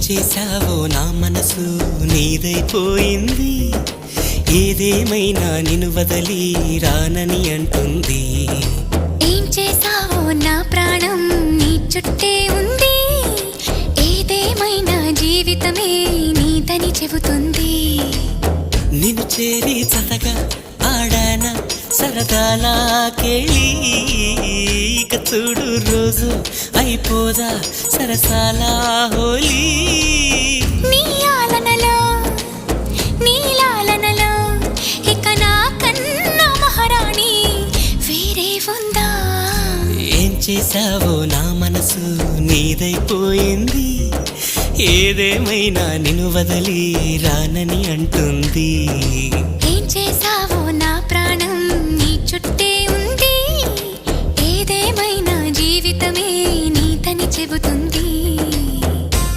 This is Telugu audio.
చేశావో నా మనసు నీదైపోయింది. ఏదేమైనా నిన్ను వదలి రానని అంటుంది. ఏం చేశావో నా ప్రాణం నీ చుట్టే ఉంది. ఏదేమైనా జీవితమే నీదని చెబుతుంది. నిన్ను చేరి చతగా ఆడాన సరదాలా కేళి. ఇక చూడు రోజు అయిపోదా సరసాలా హోలీ. నీ ఆలనలో నీ లాలనలో ఇక నా కన్నా మహారాణి వేరే ఉందా? ఏం చేశావో నా మనసు నీదైపోయింది. ఏదేమైనా నిన్ను వదలి రానని అంటుంది. ఏం చేశావో నా ప్రాణం నీ చుట్టే ఉంది. ఏదేమైనా జీవితమే నీదని చెబుతుంది.